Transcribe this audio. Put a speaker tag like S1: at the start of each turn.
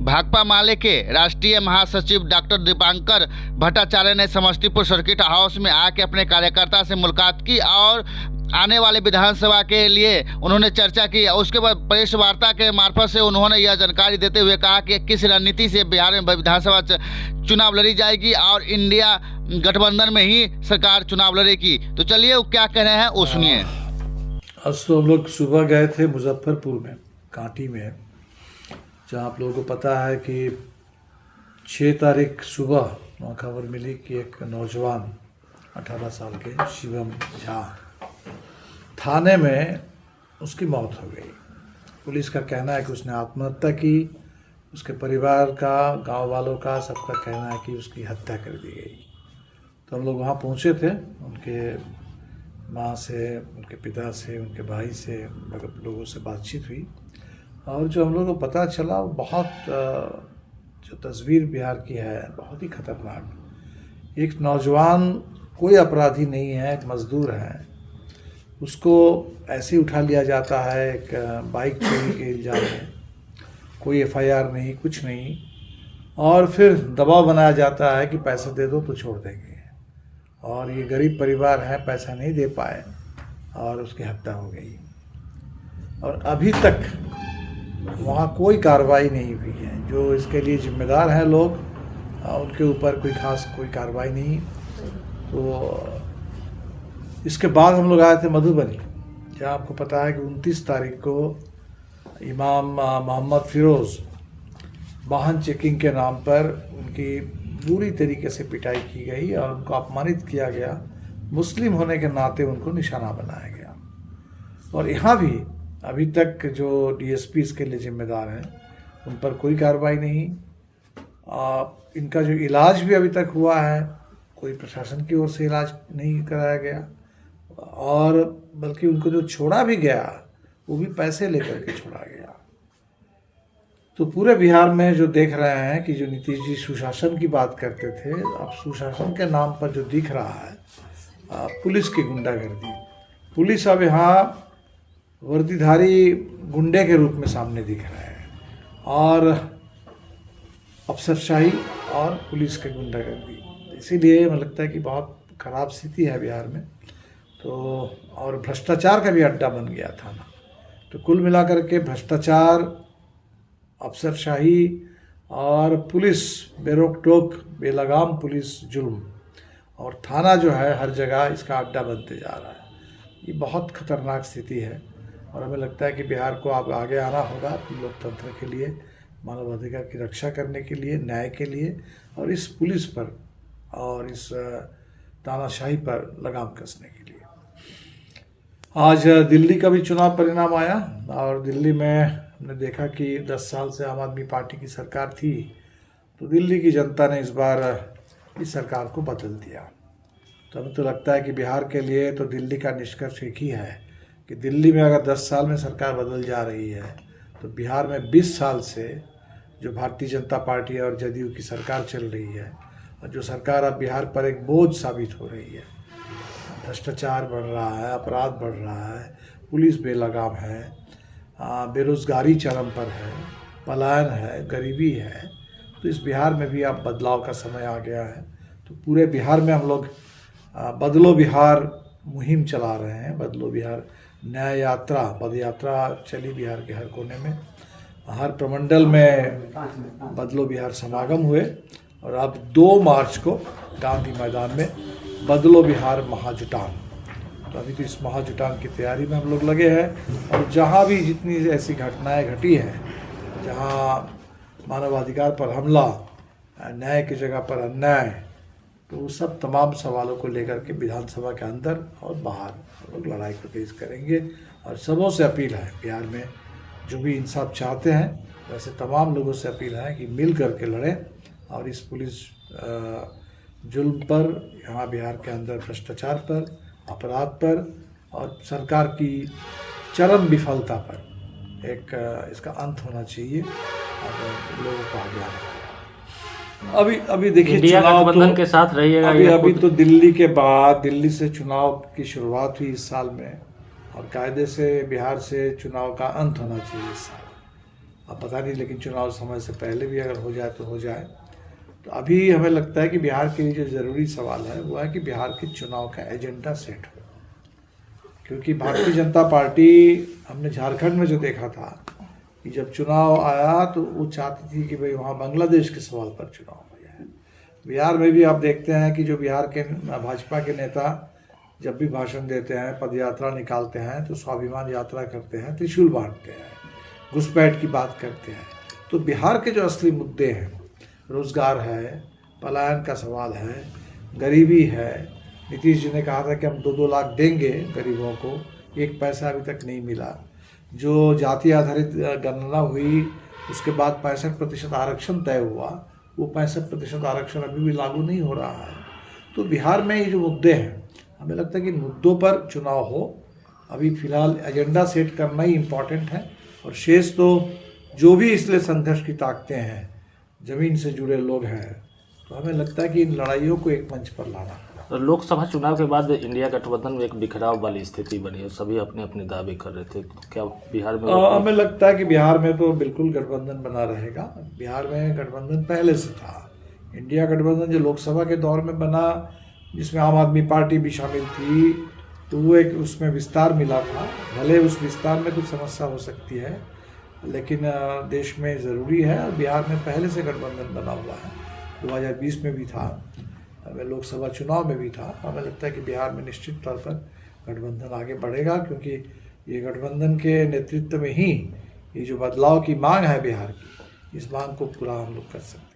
S1: भाकपा माले के राष्ट्रीय महासचिव डॉक्टर दीपांकर भट्टाचार्य ने समस्तीपुर सर्किट हाउस में आके अपने कार्यकर्ता से मुलाकात की और आने वाले विधानसभा के लिए उन्होंने चर्चा की। उसके बाद प्रेस वार्ता के मार्फत से उन्होंने यह जानकारी देते हुए कहा कि किस रणनीति से बिहार में विधानसभा चुनाव लड़ी जाएगी और इंडिया गठबंधन में ही सरकार चुनाव लड़ेगी। तो चलिए वो क्या कह रहे हैं वो सुनिए।
S2: आज तो हम लोग सुबह गए थे मुजफ्फरपुर में, कांटी में, जहाँ आप लोगों को पता है कि 6 तारीख सुबह वहाँ खबर मिली कि एक नौजवान 18 साल के शिवम झा थाने में उसकी मौत हो गई। पुलिस का कहना है कि उसने आत्महत्या की। उसके परिवार का, गांव वालों का, सबका कहना है कि उसकी हत्या कर दी गई। तो हम लोग वहाँ पहुँचे थे, उनके माँ से, उनके पिता से, उनके भाई से, लोगों से बातचीत हुई और जो हम लोगों को पता चला वो बहुत जो तस्वीर बिहार की है बहुत ही खतरनाक। एक नौजवान, कोई अपराधी नहीं है, एक मजदूर है, उसको ऐसे ही उठा लिया जाता है एक बाइक चोरी के इल्ज़ाम में, कोई एफआईआर नहीं, कुछ नहीं, और फिर दबाव बनाया जाता है कि पैसे दे दो तो छोड़ देंगे। और ये गरीब परिवार है, पैसा नहीं दे पाए और उसकी हत्या हो गई। और अभी तक वहाँ कोई कार्रवाई नहीं हुई है। जो इसके लिए जिम्मेदार हैं लोग, उनके ऊपर कोई खास कोई कार्रवाई नहीं। तो इसके बाद हम लोग आए थे मधुबनी, जहाँ आपको पता है कि 29 तारीख को इमाम मोहम्मद फिरोज़ वाहन चेकिंग के नाम पर उनकी बुरी तरीके से पिटाई की गई और उनको अपमानित किया गया। मुस्लिम होने के नाते उनको निशाना बनाया गया। और यहाँ भी अभी तक जो डीएसपी इसके लिए जिम्मेदार हैं उन पर कोई कार्रवाई नहीं। इनका जो इलाज भी अभी तक हुआ है, कोई प्रशासन की ओर से इलाज नहीं कराया गया और बल्कि उनको जो छोड़ा भी गया वो भी पैसे लेकर के छोड़ा गया। तो पूरे बिहार में जो देख रहे हैं कि जो नीतीश जी सुशासन की बात करते थे, अब सुशासन के नाम पर जो दिख रहा है पुलिस की गुंडागर्दी। पुलिस अब यहाँ वर्दीधारी गुंडे के रूप में सामने दिख रहा है और अफसरशाही और पुलिस के गुंडागर्दी। इसीलिए मुझे लगता है कि बहुत ख़राब स्थिति है बिहार में। तो और भ्रष्टाचार का भी अड्डा बन गया था ना। तो कुल मिलाकर के भ्रष्टाचार, अफसरशाही और पुलिस बेरोक टोक, बेलगाम पुलिस जुल्म, और थाना जो है हर जगह इसका अड्डा बनते जा रहा है। ये बहुत खतरनाक स्थिति है और हमें लगता है कि बिहार को अब आगे आना होगा लोकतंत्र के लिए, मानवाधिकार की रक्षा करने के लिए, न्याय के लिए, और इस पुलिस पर और इस तानाशाही पर लगाम कसने के लिए। आज दिल्ली का भी चुनाव परिणाम आया और दिल्ली में हमने देखा कि 10 साल से आम आदमी पार्टी की सरकार थी, तो दिल्ली की जनता ने इस बार इस सरकार को बदल दिया। तो हमें तो लगता है कि बिहार के लिए तो दिल्ली का निष्कर्ष एक ही है कि दिल्ली में अगर 10 साल में सरकार बदल जा रही है तो बिहार में 20 साल से जो भारतीय जनता पार्टी और जदयू की सरकार चल रही है और जो सरकार अब बिहार पर एक बोझ साबित हो रही है। भ्रष्टाचार बढ़ रहा है, अपराध बढ़ रहा है, पुलिस बेलगाम है, बेरोजगारी चरम पर है, पलायन है, गरीबी है। तो इस बिहार में भी अब बदलाव का समय आ गया है। तो पूरे बिहार में हम लोग बदलो बिहार मुहिम चला रहे हैं। बदलो बिहार न्याय यात्रा, पद यात्रा चली बिहार के हर कोने में, हर प्रमंडल में बदलो बिहार समागम हुए और अब 2 मार्च को गांधी मैदान में बदलो बिहार महाजुटान। तो अभी तो इस महाजुटान की तैयारी में हम लोग लगे हैं और जहाँ भी जितनी ऐसी घटनाएं घटी हैं, जहाँ मानवाधिकार पर हमला, न्याय की जगह पर अन्याय, तो वो सब तमाम सवालों को लेकर के विधानसभा के अंदर और बाहर हम लोग लड़ाई को तेज करेंगे। और सबों से अपील है, बिहार में जो भी इंसाफ चाहते हैं वैसे तमाम लोगों से अपील है कि मिल करके लड़ें और इस पुलिस जुल्म पर, यहाँ बिहार के अंदर भ्रष्टाचार पर, अपराध पर और सरकार की चरम विफलता पर एक इसका अंत होना चाहिए और लोगों को आगे आना। अभी देखिए चुनाव तो
S3: के साथ रहिएगा।
S2: अभी तो दिल्ली के बाद, दिल्ली से चुनाव की शुरुआत हुई इस साल में और कायदे से बिहार से चुनाव का अंत होना चाहिए इस साल। अब पता नहीं, लेकिन चुनाव समय से पहले भी अगर हो जाए तो हो जाए। तो अभी हमें लगता है कि बिहार के लिए जो ज़रूरी सवाल है वो है कि बिहार के चुनाव का एजेंडा सेट हो, क्योंकि भारतीय जनता पार्टी, हमने झारखंड में जो देखा था कि जब चुनाव आया तो वो चाहती थी कि भाई वहाँ बांग्लादेश के सवाल पर चुनाव हो जाए। बिहार में भी आप देखते हैं कि जो बिहार के भाजपा के नेता जब भी भाषण देते हैं, पद यात्रा निकालते हैं, तो स्वाभिमान यात्रा करते हैं, त्रिशूल बांटते हैं, घुसपैठ की बात करते हैं। तो बिहार के जो असली मुद्दे हैं, रोज़गार है, पलायन का सवाल है, गरीबी है। नीतीश जी ने कहा था कि हम 2-2 लाख देंगे गरीबों को, 1 पैसा अभी तक नहीं मिला। जो जाति आधारित गणना हुई उसके बाद 65% आरक्षण तय हुआ, वो 65% आरक्षण अभी भी लागू नहीं हो रहा है। तो बिहार में ये जो मुद्दे हैं, हमें लगता है कि मुद्दों पर चुनाव हो। अभी फ़िलहाल एजेंडा सेट करना ही इम्पॉर्टेंट है, और शेष तो जो भी इसलिए संघर्ष की ताकतें हैं, ज़मीन से जुड़े लोग हैं, तो हमें लगता है कि इन लड़ाइयों को एक मंच पर लाना।
S3: लोकसभा चुनाव के बाद इंडिया गठबंधन में एक बिखराव वाली स्थिति बनी है, सभी अपने अपने दावे कर रहे थे। तो क्या बिहार में
S2: हमें लगता है कि बिहार में तो बिल्कुल गठबंधन बना रहेगा। बिहार में गठबंधन पहले से था। इंडिया गठबंधन जो लोकसभा के दौर में बना, जिसमें आम आदमी पार्टी भी शामिल थी, तो वो एक उसमें विस्तार मिला था। भले उस विस्तार में कुछ समस्या हो सकती है, लेकिन देश में ज़रूरी है, और बिहार में पहले से गठबंधन बना हुआ है। 2020 में भी था, लोकसभा चुनाव में भी था। हमें लगता है कि बिहार में निश्चित तौर पर गठबंधन आगे बढ़ेगा, क्योंकि ये गठबंधन के नेतृत्व में ही ये जो बदलाव की मांग है बिहार की, इस मांग को पूरा हम लोग कर सकते हैं।